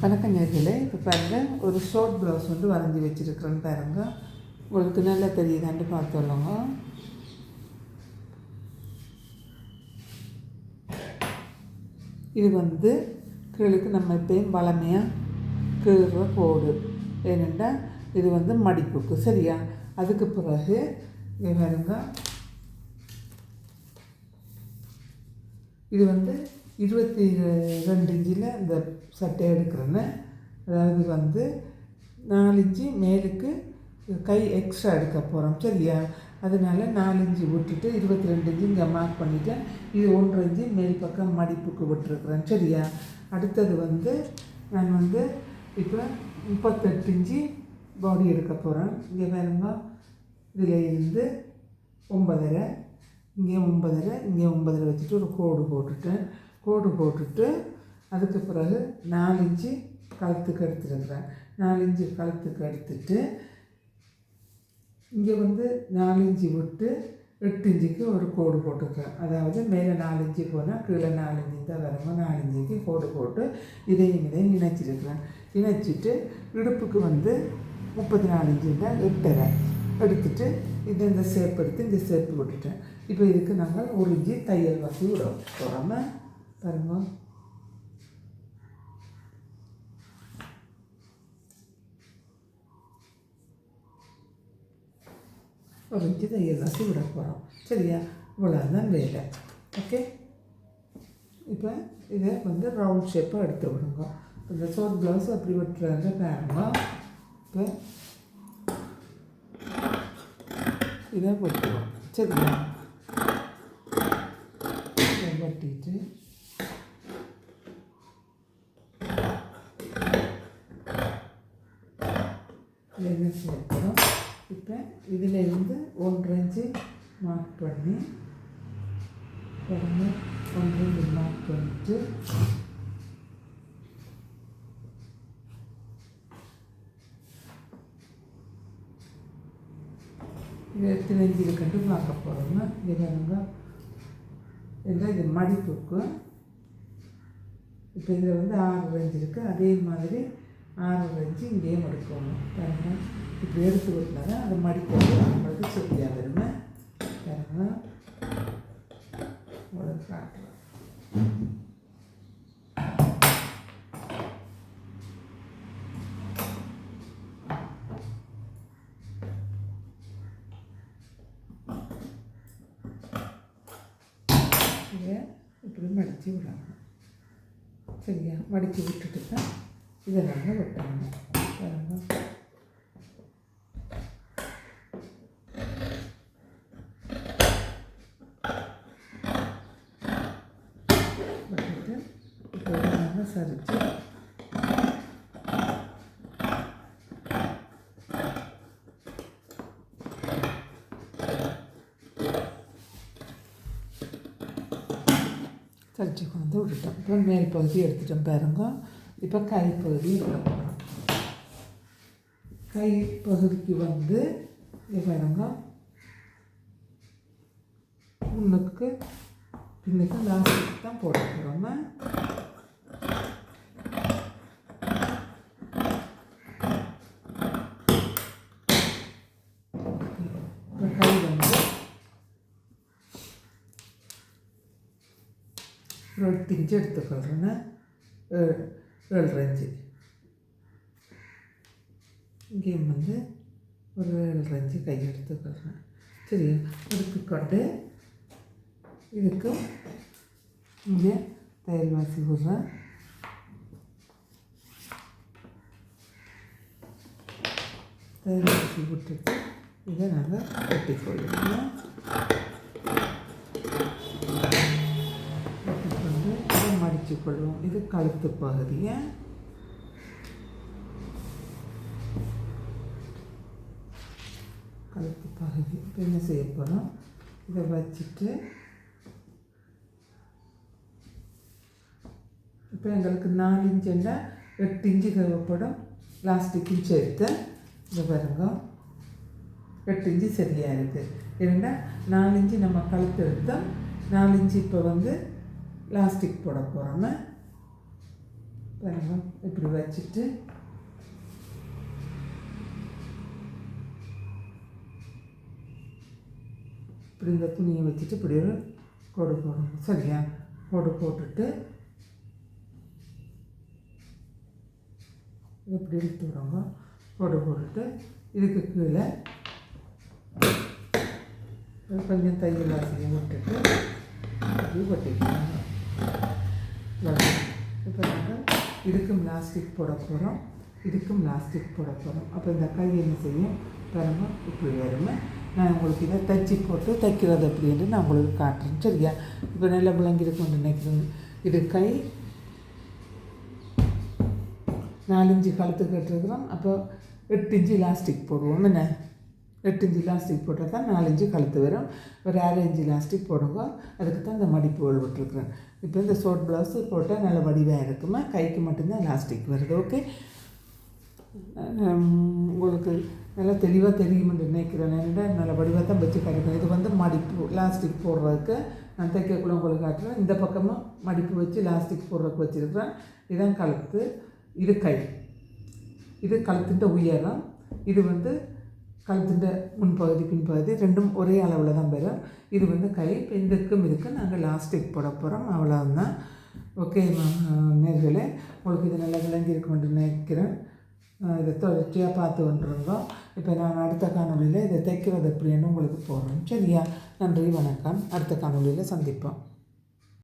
வணக்கம் நேர்களே. இப்போ பாருங்கள், ஒரு ஷார்ட் ப்ளவுஸ் வந்து வரைஞ்சி வச்சுருக்குறேன்னு பாருங்கள். உங்களுக்கு நல்லா தெரியுதான்னு பார்த்துள்ளோங்க. இது வந்து கீழுக்கு நம்ம எப்பயும் வளமையாக கீழே போடு. ஏனெண்டா இது வந்து மடிப்புக்கு சரியா. அதுக்கு பிறகு இங்கே பாருங்க, இது வந்து 22 இன்ச்சில் இந்த சட்டை எடுக்கிறேன்னு. அதாவது வந்து 4 இன்ச்சு மேலுக்கு கை எக்ஸ்ட்ரா எடுக்க போகிறோம் சரியா. அதனால 4 இன்ச்சு விட்டுட்டு 22 இன்ச்சு இங்கே மார்க் பண்ணிவிட்டேன். இது 1.5 இன்ச்சு மேல் பக்கம் மடிப்புக்கு விட்டுருக்குறேன் சரியா. அடுத்தது வந்து நான் வந்து இப்போ 38 இன்ச்சு பாடி எடுக்க போகிறேன். இங்கே பாருங்க, இதில் இருந்து 9.5, இங்கே 9.5, இங்கே 9.5 வச்சுட்டு ஒரு கோடு போட்டுட்டு அதுக்கு பிறகு 4 இன்ச்சு கழுத்துக்கு எடுத்துருக்குறேன். 4 இன்ச்சு கழுத்துக்கு எடுத்துட்டு இங்கே வந்து 4 இன்ச்சு விட்டு 8 இன்ச்சுக்கு ஒரு கோடு போட்டுக்கிறேன். அதாவது மேலே 4 இன்ச்சு போனால் கீழே 4 இன்ச்சு தான் வரணும். 4 இன்ச்சுக்கு கோடு போட்டு இதையும் இணைச்சிருக்கிறேன். இணைச்சிட்டு இடுப்புக்கு வந்து 34 இன்ச்சுன்னா 8.5 எடுத்துட்டு இந்த ஷேப் எடுத்து இந்த ஷேப்பு விட்டுட்டேன். இப்போ இதுக்கு நாங்கள் 1 இன்ச்சு தையல் வாசி விட போகிறோம் பாருங்க. ஒரு இன்ச்சு தையல் வாசி விட போகிறோம் சரியா. இவ்வளோதான் வேலை. ஓகே, இப்போ இதை வந்து ரவுண்ட் ஷேப்பாக எடுத்து விடுங்க. இந்த ஷார்ட் ப்ளவுஸ் அப்படி விட்டுறாங்க பாருங்க. இப்போ இதை போட்டுருவோம் சரியா. இதை வெட்டிட்டு என்ன சேர்க்கிறோம். இப்போ இதில் இருந்து 1.5 இன்ச்சு மார்க் பண்ணி 1.5 இன்ச்சு மார்க் பண்ணிட்டு இது எத்தனை இன்ச்சு இருக்குன்ட்டு பார்க்க போகிறோம்னா இது பாருங்க. எல்லாம் இது மடிப்புக்கு இப்போ இதில் வந்து 6 இன்ச்சு இருக்குது. அதே மாதிரி 6 இன்ச்சு இங்கேயும் மடிக்கணும் பாருங்க. இப்படி எடுத்து விட்டுனா தான் அதை மடிக்கிறது நம்மளுக்கு சரியாக வருமே பாருங்க. உங்களுக்கு காட்டுறேன். இதை இப்படி மடித்து விடணும் சரியா. மடித்து விட்டுட்டு தான் இதை நாங்கள் வெட்டணும் பாருங்க. வெட்டிட்டு இப்போ இதை நாங்கள் சரித்து சரிச்சு கொண்டு விட்டுட்டோம். இப்போ மேல் பகுதி எடுத்துட்டோம் பாருங்க. இப்போ கை பகுதி எடுக்கணும். கை பகுதிக்கு வந்து இது பாருங்க, முன்னுக்கு பின்னுக்கு லாஸ்ட்டுக்கு தான் போட போகிறோம். இப்போ கை வந்து ஒரு 8 இன்ச்சு எடுத்துக்கொள்கிறேன்னா 7.5 இன்ச்சு. இங்கேயும் வந்து ஒரு 7.5 இன்ச்சு கை எடுத்துக்கொள்கிறேன் சரியா. எடுத்துக்கொண்டு இதுக்கு இங்கே தையல் வாசி விடுறேன். தையல் வாசி விட்டுட்டு இதை நாங்கள் வெட்டிக்கொள்ளுவோம். வெட்டிக்கொண்டு இதை மடித்துக்கொள்வோம். இது கழுத்து பகுதியை இப்போ என்ன செய்ய போகிறோம், இதை வச்சுட்டு இப்போ எங்களுக்கு 4 இன்ச்சுன்னா 8 இன்ச்சு தேவைப்படும். லாஸ்ட்டுக்கு இன்ச்சு எடுத்து இதை பாருங்க, 8 இன்ச்சு சரியாக இருக்குது. ஏன்னா 4 இன்ச்சு நம்ம கழுத்து எடுத்தோம். 4 இன்ச்சு இப்போ வந்து லாஸ்டிக் போட போகிறோம். பாருங்க இப்படி வச்சுட்டு இப்படி இந்த துணியை வச்சுட்டு இப்படி ஒரு கோடு போடணும். சரியா? கோடு போட்டுட்டு இப்படி இழுத்து விடுங்க. கோடு போட்டுட்டு இதுக்கு கீழே கொஞ்சம் தையல் வாசியம் விட்டுட்டு இப்படி ஒட்டிக்கணும். இப்போ நாங்கள் இதுக்கும் லாஸ்டிக் போட போகிறோம், இதுக்கும் லாஸ்டிக் போட போகிறோம். அப்போ இந்த கை என்ன செய்யும் பாருங்க, இப்படி வருமே. நான் உங்களுக்கு இதை தைச்சி போட்டு தைக்கிறது அப்படின்ட்டு நான் உங்களுக்கு காட்டுறேன். சரியா? இப்போ நல்லா விளங்கிருக்கும்னு நினைக்கிறேன். இது கை 4 இன்ச்சு கழுத்து கட்டுருக்குறோம். அப்போ 8 இன்ச்சு லாஸ்டிக் போடுவோம். என்ன 8 இன்ச்சு லாஸ்டிக் போட்டால் தான் 4 இன்ச்சு கழுத்து வரும். ஒரு 1/2 இன்ச்சு லாஸ்டிக் போடுங்க. அதுக்கு தான் இந்த மடிப்புகள் விட்டுருக்குறேன். இப்போ இந்த ஷார்ட் ப்ளவுஸு போட்டால் நல்ல வடிவாக இருக்குமா, கைக்கு மட்டும்தான் லாஸ்டிக் வருது. ஓகே, உங்களுக்கு நல்லா தெளிவாக தெரியுமென்று நினைக்கிறேன். என்னென்னா நல்ல வடிவாக தான் வச்சு காட்டுறேன். இது வந்து மடிப்பு லாஸ்டிக் போடுறதுக்கு நான் தைக்கக்குள்ள உங்களுக்கு காட்டுறேன். இந்த பக்கமும் மடிப்பு வச்சு லாஸ்டிக் போடுறதுக்கு வச்சுருக்கிறேன். இதுதான் கழுத்து, இது கை, இது கழுத்துன்ற உயரம், இது வந்து கழுத்துன்ற முன்பகுதி பின்பகுதி ரெண்டும் ஒரே அளவில் தான் வரும். இது வந்து கை. இதுக்கும் நாங்கள் லாஸ்டிக் போட போகிறோம். அவ்வளோதான். ஓகே நேர்களே, உங்களுக்கு இது நல்லா விளங்கியிருக்கும்னு நினைக்கிறேன். இதை தொடர்ச்சியாக பார்த்து கொண்டிருந்தோம். இப்போ நான் அடுத்த காணொலியில் இதை தைக்கிறது எப்படின்னு உங்களுக்கு போடுறேன். சரியா? நன்றி, வணக்கம். அடுத்த காணொலியில் சந்திப்போம்.